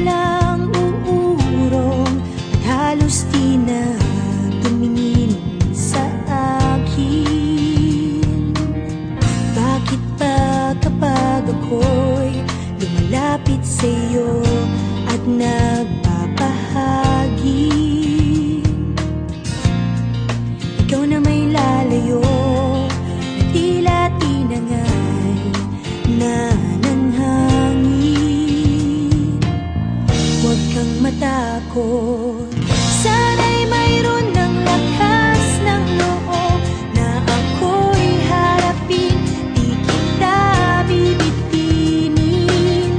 lang uurong at halos di na tumingin sa akin. Bakit ba kapag ako'y lumalapit sa'yo at nagbabahagi, ikaw na may lalayo na tila tinangay na nanghangin? Huwag kang matakot, sana'y mayroon ng lakas ng loob na ako'y harapin, di kita bibitinin.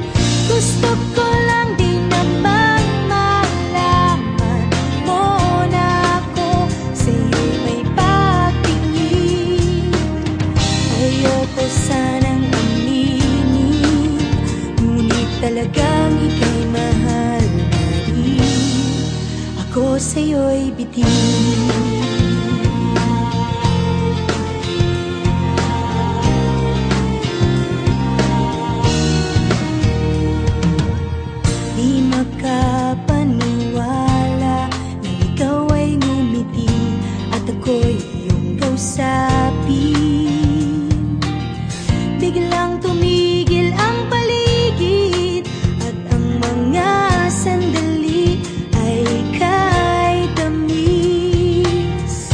Gusto ko lang din namang malaman mo na ako sa'yo'y may pagtingin. Ayoko sanang aminin, ngunit talagang ika'y mahal na rin. Ako sa'yo'y bitin. Di makapaniwala na ikaw ay ngumiti at ako'y iyong kausapin. Biglang tumigil ang paligid at ang mga sandali ay kahit tamis.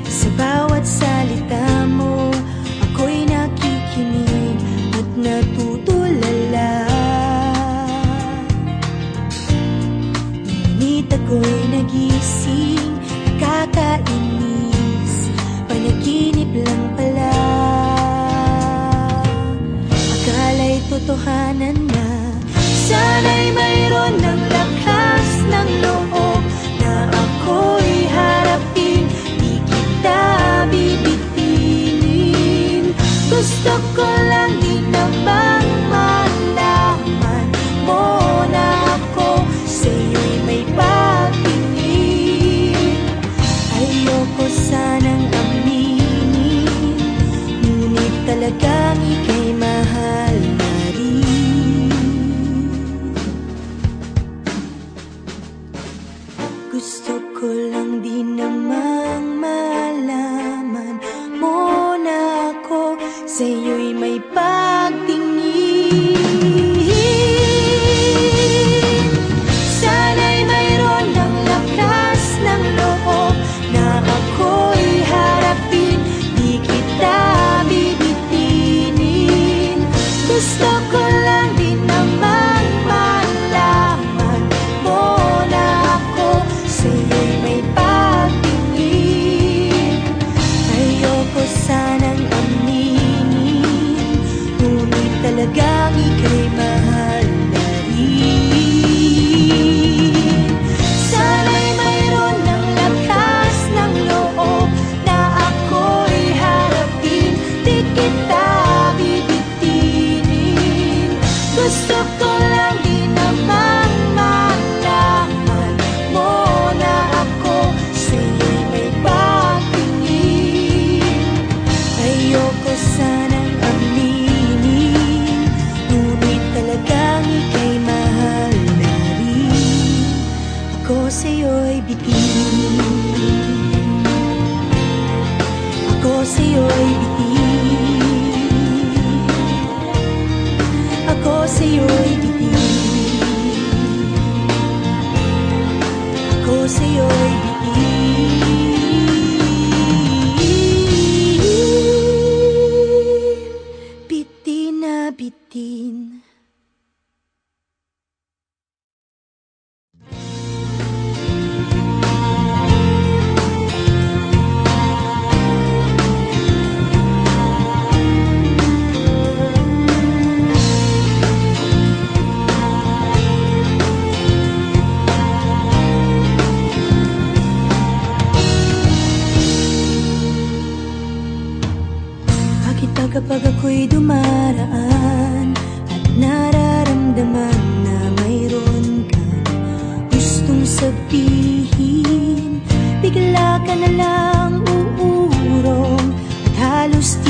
Sa bawat salita mo ako'y nakikinig at natutulala. Ngunit ako'y nagising, nakakainis, panaginip lang pala. Akala'y totohanan na, sana'y mayroon ng lakas ng loob na ako'y harapin, di kita bibitinin. Gusto ko lang din namang malaman mo na ako sa'yo'y may pagtingin. Ayoko sanang aminin, ngunit talagang ika'y mahal na rin. Gusto ko lang din namang malaman mo na ako sa'yo'y may pagtingin. Sana'y mayroon ng lakas ng loob na ako'y harapin, di kita bibitinin. Gusto ko lang din namang malaman mo na ako sa'yo'y may pagtingin. Ayoko sanang aminin, ngunit talagang ika'y mahal na rin. Sana'y mayroon ng lakas ng loob na ako'y harapin, di kita bibitinin. Gusto ko lang din namang malaman mo na ako sa'yo'y may pagtingin. Ayoko sanang aminin, ngunit talagang ika'y mahal na rin. Ako sa'yo'y bitin. Ako sa'yo'y bitin. Ako sa'yo'y bitin. Ako sa'yo'y bitin. Bitin na bitin. Kapag ako'y dumaraan at nararamdaman na mayroon kang gustong sabihin, bigla ka na lang uurong at halos